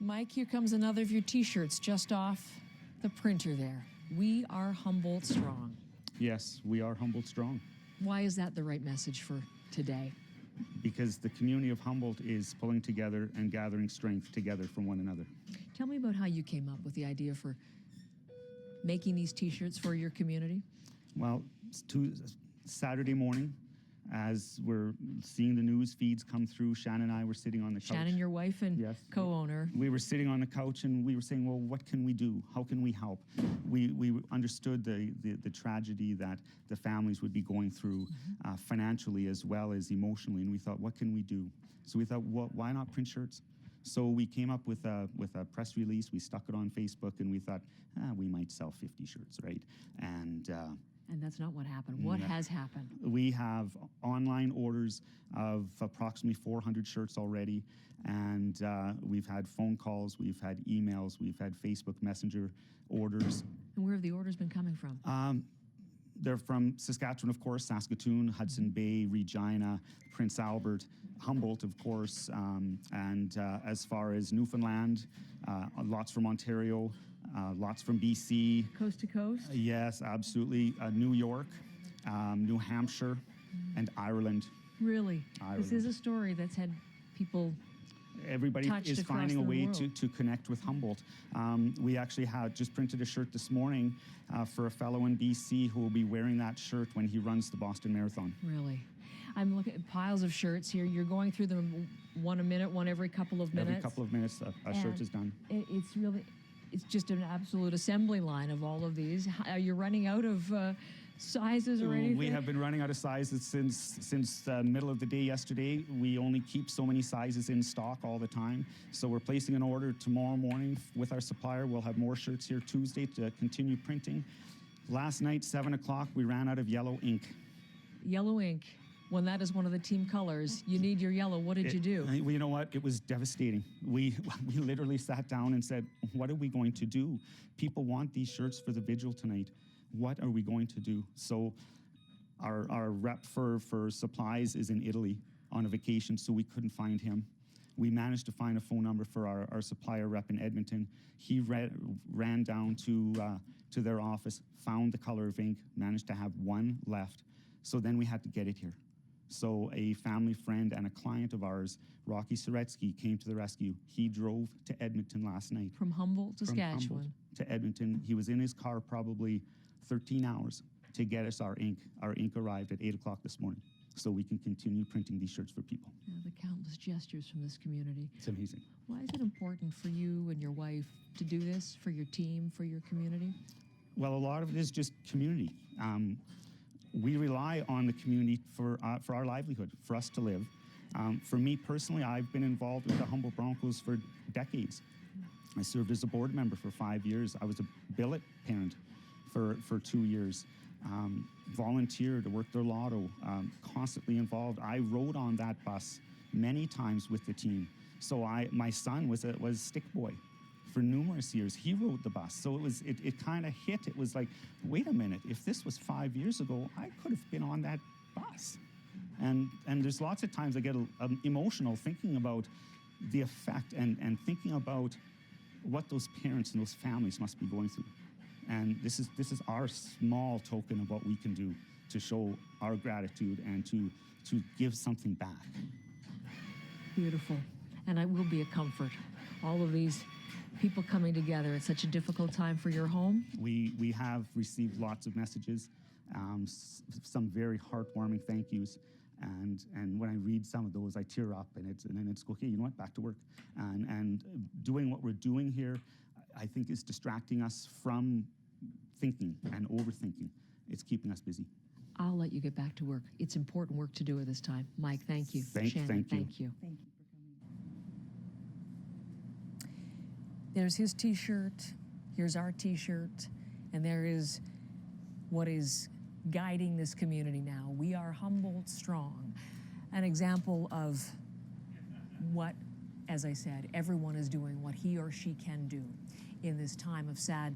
Mike, here comes another of your T-shirts just off the printer there. We are Humboldt Strong. Yes, we are Humboldt Strong. Why is that the right message for today? Because the community of Humboldt is pulling together and gathering strength together from one another. Tell me about how you came up with the idea for making these T-shirts for your community. Well, Saturday morning, as we're seeing the news feeds come through, Shannon and I were sitting on the couch. Shannon, your wife and Yes. co-owner. We were sitting on the couch and we were saying, well, what can we do? How can we help? We understood the tragedy that the families would be going through financially as well as emotionally, and we thought, what can we do? So we thought, well, why not print shirts? So we came up with a press release. We stuck it on Facebook, and we thought, we might sell 50 shirts, right? And that's not what happened. What has happened? We have online orders of approximately 400 shirts already, and we've had phone calls, we've had emails, we've had Facebook Messenger orders. And where have the orders been coming from? They're from Saskatchewan, of course, Saskatoon, Hudson Bay, Regina, Prince Albert, Humboldt, of course, and as far as Newfoundland, lots from Ontario, lots from BC. Coast to coast? Yes, absolutely. New York, New Hampshire, and Ireland. Really? Ireland. This is a story that's had people Everybody is finding a way to connect with Humboldt. We actually just printed a shirt this morning for a fellow in BC who will be wearing that shirt when he runs the Boston Marathon. Really? I'm looking at piles of shirts here. You're going through them one a minute, one every couple of minutes. Every couple of minutes, a shirt is done. It's just an absolute assembly line of all of these. Are you running out of sizes or anything? We have been running out of sizes since the middle of the day yesterday. We only keep so many sizes in stock all the time. So we're placing an order tomorrow morning with our supplier. We'll have more shirts here Tuesday to continue printing. Last night, 7 o'clock, we ran out of yellow ink. Yellow ink. When that is one of the team colors, you need your yellow. What did you do? Well, you know what? It was devastating. We literally sat down and said, what are we going to do? People want these shirts for the vigil tonight. What are we going to do? So our rep for supplies is in Italy on a vacation, so we couldn't find him. We managed to find a phone number for our supplier rep in Edmonton. He ran down to their office, found the color of ink, managed to have one left. So then we had to get it here. So a family friend and a client of ours, Rocky Soretsky, came to the rescue. He drove to Edmonton last night. From Humboldt, Saskatchewan. From Humboldt to Edmonton. He was in his car probably 13 hours to get us our ink. Our ink arrived at 8 o'clock this morning, so we can continue printing these shirts for people. Yeah, the countless gestures from this community. It's amazing. Why is it important for you and your wife to do this, for your team, for your community? Well, a lot of it is just community. We rely on the community for our livelihood, for us to live. For me personally, I've been involved with the Humboldt Broncos for decades. I served as a board member for 5 years. I was a billet parent for 2 years. Volunteered, worked their lotto, constantly involved. I rode on that bus many times with the team. So my son was stick boy for numerous years. He rode the bus. So it kind of hit. It was like, wait a minute, if this was 5 years ago, I could have been on that bus. And there's lots of times I get emotional thinking about the effect and thinking about what those parents and those families must be going through. And this is our small token of what we can do to show our gratitude and to give something back. Beautiful. And it will be a comfort. All of these people coming together at such a difficult time for your home. We have received lots of messages, some very heartwarming thank yous. And when I read some of those, I tear up, and then it's okay, you know what, back to work. And doing what we're doing here, I think, is distracting us from thinking and overthinking. It's keeping us busy. I'll let you get back to work. It's important work to do at this time. Mike, thank you. Shannon, thank you. Thank you for coming. There's his T-shirt. Here's our T-shirt. And there is what is guiding this community now. We are Humboldt Strong. An example of what, as I said, everyone is doing what he or she can do in this time of sad